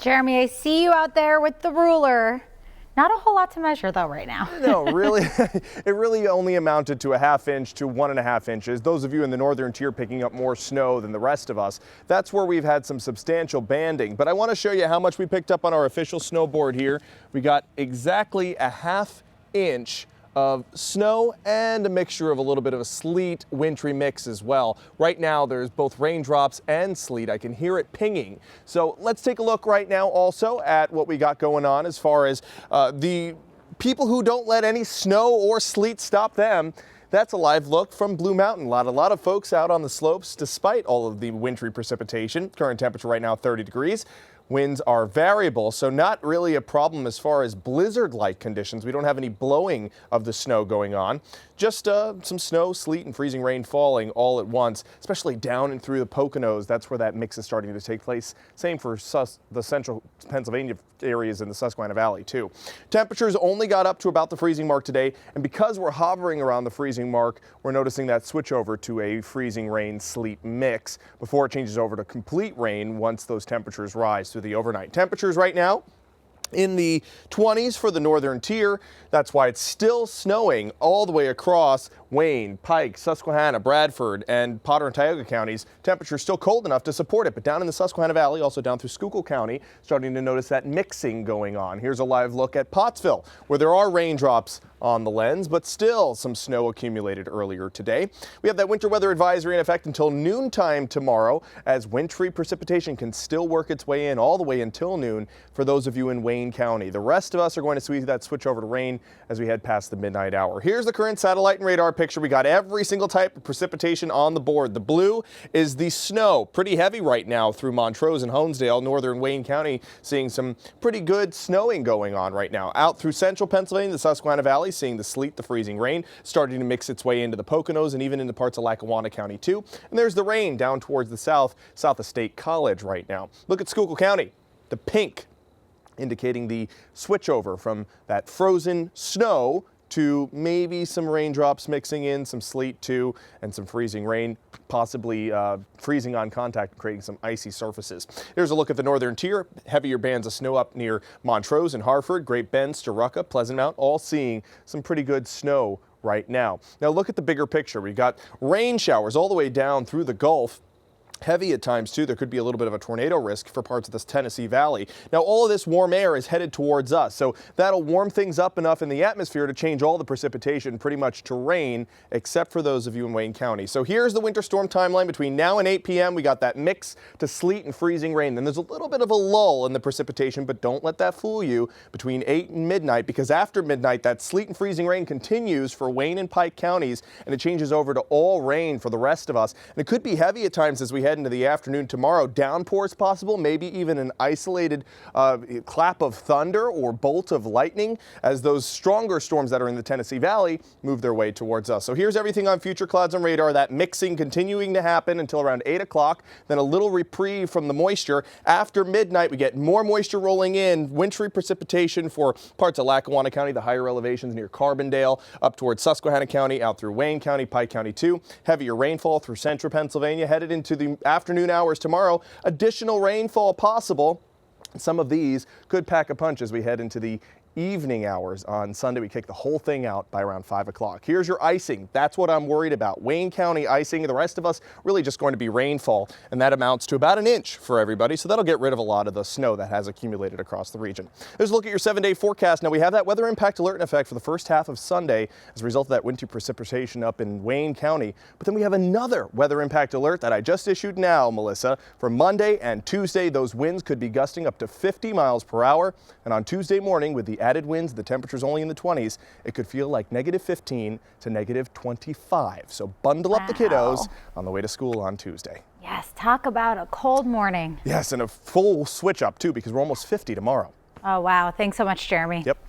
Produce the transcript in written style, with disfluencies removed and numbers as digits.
Jeremy, I see you out there with the ruler. Not a whole lot to measure though right now. No, really, it really only amounted to a ½ inch to 1.5 inches. Those of you in the northern tier picking up more snow than the rest of us, that's where we've had some substantial banding. But I want to show you how much we picked up on our official snowboard here. We got exactly a ½ inch of snow and a mixture of a little bit of a sleet wintry mix as well. Right now there's both raindrops and sleet. I can hear it pinging. So let's take a look right now also at what we got going on as far as the people who don't let any snow or sleet stop them. That's a live look from Blue Mountain. A lot of folks out on the slopes despite all of the wintry precipitation. Current temperature right now 30 degrees. Winds are variable, so not really a problem as far as blizzard-like conditions. We don't have any blowing of the snow going on. Just some snow, sleet, and freezing rain falling all at once, especially down and through the Poconos. That's where that mix is starting to take place. Same for the central Pennsylvania areas in the Susquehanna Valley, too. Temperatures only got up to about the freezing mark today, and because we're hovering around the freezing mark, we're noticing that switch over to a freezing rain sleet mix before it changes over to complete rain once those temperatures rise through the overnight. Temperatures right now in the 20s for the northern tier. That's why it's still snowing all the way across Wayne, Pike, Susquehanna, Bradford, and Potter and Tioga counties. Temperatures still cold enough to support it, but down in the Susquehanna Valley, also down through Schuylkill County, starting to notice that mixing going on. Here's a live look at Pottsville, where there are raindrops on the lens, but still some snow accumulated earlier today. We have that winter weather advisory in effect until noontime tomorrow, as wintry precipitation can still work its way in all the way until noon for those of you in Wayne County. The rest of us are going to see that switch over to rain as we head past the midnight hour. Here's the current satellite and radar picture. We got every single type of precipitation on the board. The blue is the snow, pretty heavy right now through Montrose and Honesdale, northern Wayne County, seeing some pretty good snowing going on right now. Out through central Pennsylvania, the Susquehanna Valley, seeing the sleet, the freezing rain, starting to mix its way into the Poconos and even into parts of Lackawanna County too. And there's the rain down towards the south of State College right now. Look at Schuylkill County, the pink, indicating the switch over from that frozen snow to maybe some raindrops mixing in, some sleet too, and some freezing rain, possibly freezing on contact and creating some icy surfaces. Here's a look at the northern tier. Heavier bands of snow up near Montrose and Hartford, Great Bend, Storuca, Pleasant Mount, all seeing some pretty good snow right now. Now look at the bigger picture. We've got rain showers all the way down through the Gulf. Heavy at times too. There could be a little bit of a tornado risk for parts of this Tennessee Valley. Now all of this warm air is headed towards us, so that'll warm things up enough in the atmosphere to change all the precipitation pretty much to rain, except for those of you in Wayne County. So here's the winter storm timeline. Between now and 8 p.m. we got that mix to sleet and freezing rain. Then there's a little bit of a lull in the precipitation, but don't let that fool you between 8 and midnight, because after midnight that sleet and freezing rain continues for Wayne and Pike counties, and it changes over to all rain for the rest of us. And it could be heavy at times as we head into the afternoon tomorrow. Downpours possible, maybe even an isolated clap of thunder or bolt of lightning as those stronger storms that are in the Tennessee Valley move their way towards us. So here's everything on future clouds and radar. That mixing continuing to happen until around 8 o'clock, then a little reprieve from the moisture. After midnight, we get more moisture rolling in, wintry precipitation for parts of Lackawanna County, the higher elevations near Carbondale, up towards Susquehanna County, out through Wayne County, Pike County too. Heavier rainfall through central Pennsylvania headed into the afternoon hours tomorrow. Additional rainfall possible. Some of these could pack a punch as we head into the evening hours on Sunday. We kick the whole thing out by around 5 o'clock. Here's your icing. That's what I'm worried about. Wayne County icing. The rest of us really just going to be rainfall, and that amounts to about an inch for everybody. So that'll get rid of a lot of the snow that has accumulated across the region. There's a look at your 7-day forecast. Now we have that weather impact alert in effect for the first half of Sunday as a result of that wintry precipitation up in Wayne County. But then we have another weather impact alert that I just issued now, Melissa, for Monday and Tuesday. Those winds could be gusting up to 50 miles per hour. And on Tuesday morning, with the added winds, the temperatures only in the 20s, it could feel like -15 to -25. So bundle up the kiddos on the way to school on Tuesday. Yes, talk about a cold morning. Yes, and a full switch up too, because we're almost 50 tomorrow. Oh, wow. Thanks so much, Jeremy. Yep.